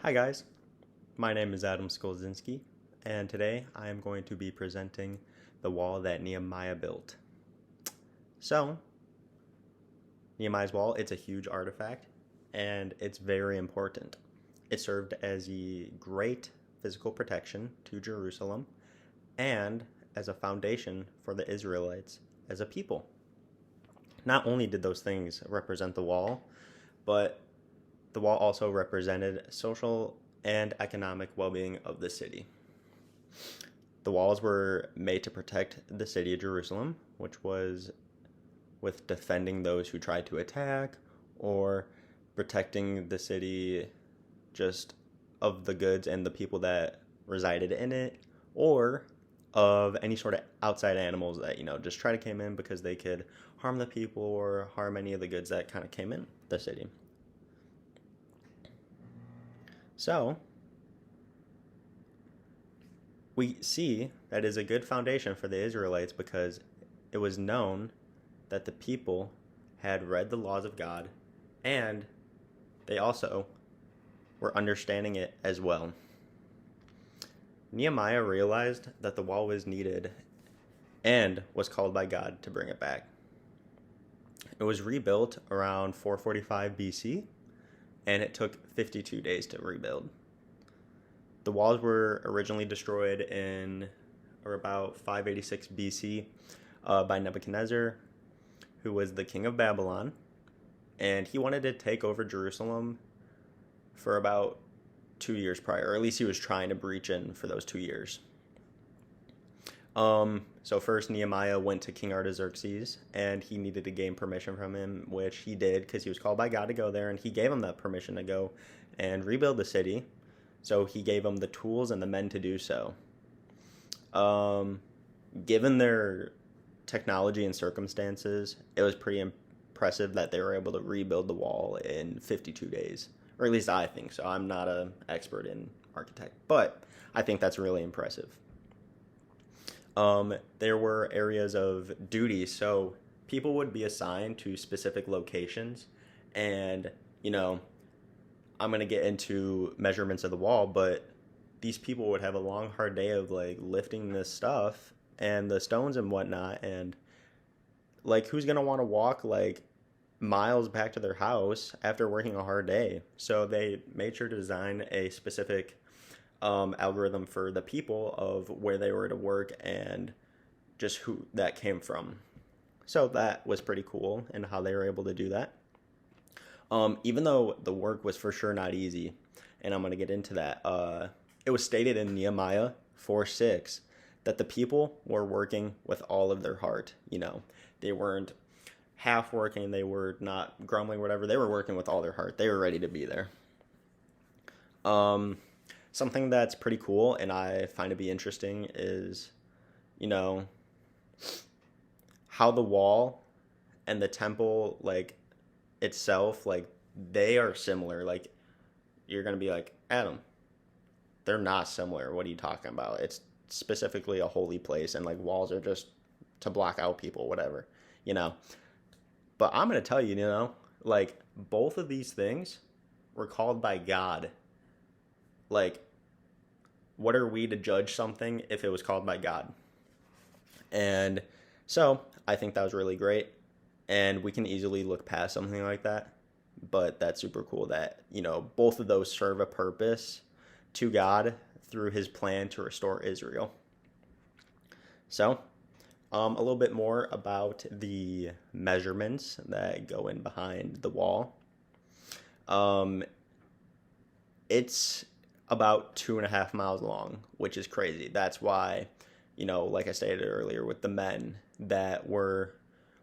Hi guys, my name is Adam Skolzinski, and today I am going to be presenting the wall that Nehemiah built. So, Nehemiah's wall, it's a huge artifact, and it's very important. It served as a great physical protection to Jerusalem, and as a foundation for the Israelites as a people. Not only did those things represent the wall, but the wall also represented social and economic well-being of the city. The walls were made to protect the city of Jerusalem, which was with defending those who tried to attack, or protecting the city just of the goods and the people that resided in it, or of any sort of outside animals that, just try to come in because they could harm the people or harm any of the goods that kind of came in the city. So, we see that is a good foundation for the Israelites because it was known that the people had read the laws of God and they also were understanding it as well. Nehemiah realized that the wall was needed and was called by God to bring it back. It was rebuilt around 445 BC, and it took 52 days to rebuild. The walls were originally destroyed in or about 586 BC by Nebuchadnezzar, who was the king of Babylon, and he wanted to take over Jerusalem for about 2 years prior, or at least he was trying to breach in for those 2 years. So first Nehemiah went to King Artaxerxes, and he needed to gain permission from him, which he did because he was called by God to go there, and he gave him that permission to go and rebuild the city. So he gave him the tools and the men to do so. Given their technology and circumstances, it was pretty impressive that they were able to rebuild the wall in 52 days. Or at least I think so. I'm not an expert in architect, but I think that's really impressive. There were areas of duty, so people would be assigned to specific locations, and, I'm going to get into measurements of the wall, but these people would have a long, hard day of, lifting this stuff and the stones and whatnot, and, who's going to want to walk, miles back to their house after working a hard day? So they made sure to design a specific algorithm for the people of where they were to work and just who that came from. So that was pretty cool and how they were able to do that. Even though the work was for sure not easy, and I'm going to get into that, it was stated in Nehemiah 4:6 that the people were working with all of their heart. They weren't half working, they were not grumbling, whatever. They were working with all their heart. They were ready to be there. Something that's pretty cool and I find to be interesting is, how the wall and the temple, itself, they are similar. You're going to be like, Adam, they're not similar. What are you talking about? It's specifically a holy place, and, walls are just to block out people, whatever, But I'm going to tell you, both of these things were called by God. What are we to judge something if it was called by God? And so I think that was really great. And we can easily look past something like that. But that's super cool that, both of those serve a purpose to God through his plan to restore Israel. So, a little bit more about the measurements that go in behind the wall. It's about 2.5 miles long, which is crazy. That's why, like I stated earlier, with the men that were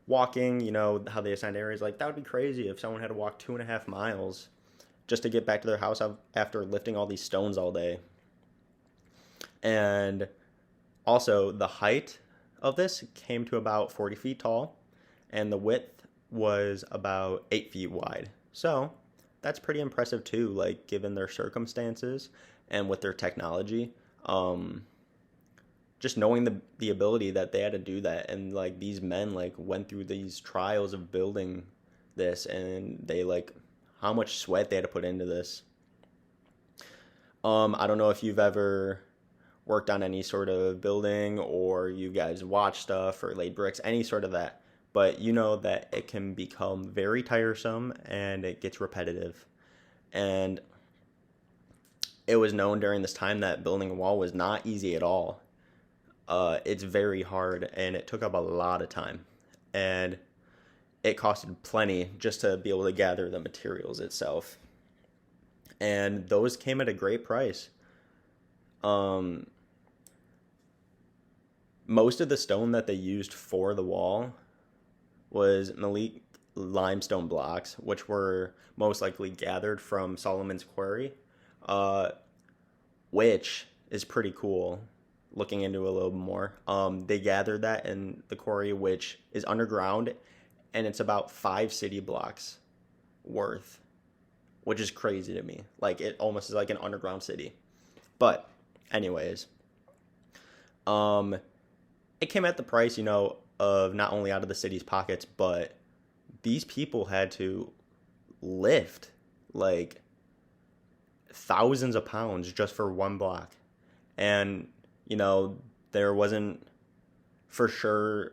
walking, how they assigned areas, that would be crazy if someone had to walk 2.5 miles just to get back to their house after lifting all these stones all day. And also, the height of this came to about 40 feet tall, and the width was about 8 feet wide. So that's pretty impressive too, given their circumstances and with their technology. Just knowing the ability that they had to do that, and these men went through these trials of building this, and they how much sweat they had to put into this. I don't know if you've ever worked on any sort of building or you guys watch stuff or laid bricks, any sort of that. But you know that it can become very tiresome and it gets repetitive. And it was known during this time that building a wall was not easy at all. It's very hard and it took up a lot of time. And it costed plenty just to be able to gather the materials itself. And those came at a great price. Um, Most of the stone that they used for the wall was Malik limestone blocks, which were most likely gathered from Solomon's quarry, uh, which is pretty cool. Looking into it a little more, they gathered that in the quarry, which is underground, and it's about 5 city blocks worth, which is crazy to me. Like it almost is like an underground city. But, anyways, um, it came at the price, of not only out of the city's pockets, but these people had to lift like thousands of pounds just for one block. And, there wasn't for sure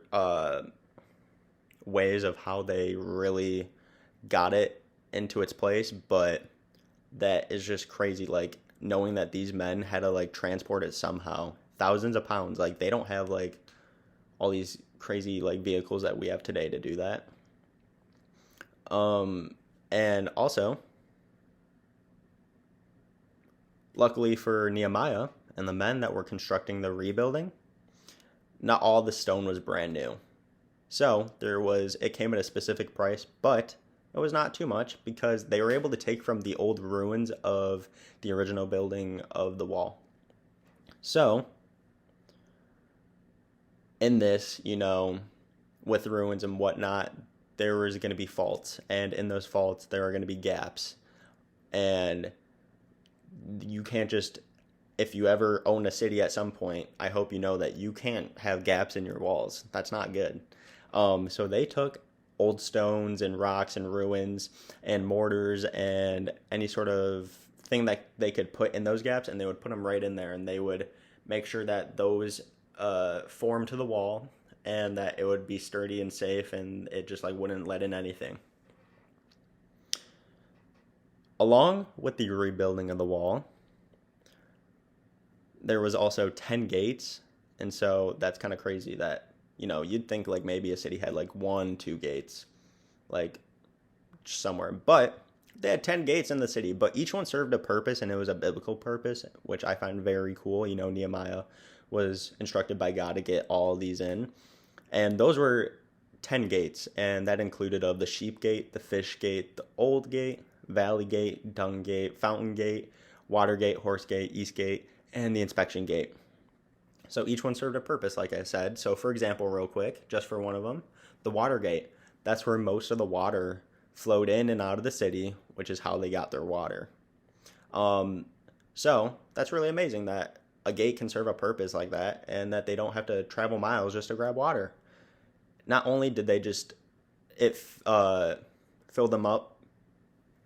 ways of how they really got it into its place, but that is just crazy. Like knowing that these men had to like transport it somehow, thousands of pounds. Like they don't have like all these crazy like vehicles that we have today to do that. And also, luckily for Nehemiah and the men that were constructing the rebuilding, not all the stone was brand new. So it came at a specific price, but it was not too much because they were able to take from the old ruins of the original building of the wall. So, in this, with ruins and whatnot, there was going to be faults. And in those faults, there are going to be gaps. And you can't just, if you ever own a city at some point, I hope you know that you can't have gaps in your walls. That's not good. So they took old stones and rocks and ruins and mortars and any sort of thing that they could put in those gaps, and they would put them right in there, and they would make sure that those form to the wall and that it would be sturdy and safe and it just like wouldn't let in anything. Along with the rebuilding of the wall, there was also 10 gates, and so that's kind of crazy that you'd think like maybe a city had like 1-2 gates, like somewhere, but they had 10 gates in the city, but each one served a purpose, and it was a biblical purpose, which I find very cool. Nehemiah was instructed by God to get all of these in, and those were 10 gates, and that included of the sheep gate, the fish gate, the old gate, valley gate, dung gate, fountain gate, water gate, horse gate, east gate, and the inspection gate. So each one served a purpose, like I said. So for example, real quick, just for one of them, the water gate, that's where most of the water flowed in and out of the city, which is how they got their water. So that's really amazing that a gate can serve a purpose like that, and that they don't have to travel miles just to grab water. Not only did they just fill them up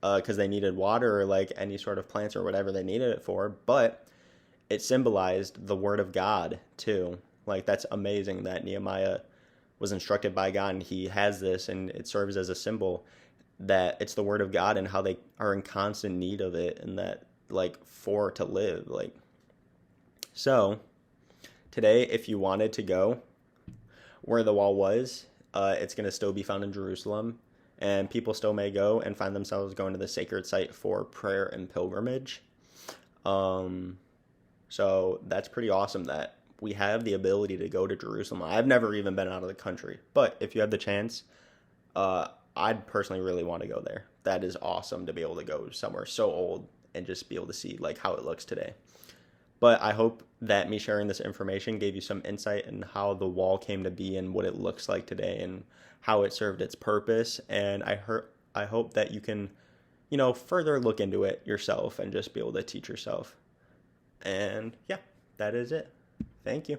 because they needed water or like any sort of plants or whatever they needed it for, but it symbolized the word of God too. Like that's amazing that Nehemiah was instructed by God and he has this, and it serves as a symbol that it's the word of God and how they are in constant need of it, and that like for to live. Like, so today, if you wanted to go where the wall was, it's going to still be found in Jerusalem, and people still may go and find themselves going to the sacred site for prayer and pilgrimage. So that's pretty awesome that we have the ability to go to Jerusalem. I've never even been out of the country, but if you have the chance, I'd personally really want to go there. That is awesome to be able to go somewhere so old and just be able to see like how it looks today. But I hope that me sharing this information gave you some insight in how the wall came to be and what it looks like today and how it served its purpose. And I hope that you can, further look into it yourself and just be able to teach yourself. And yeah, that is it. Thank you.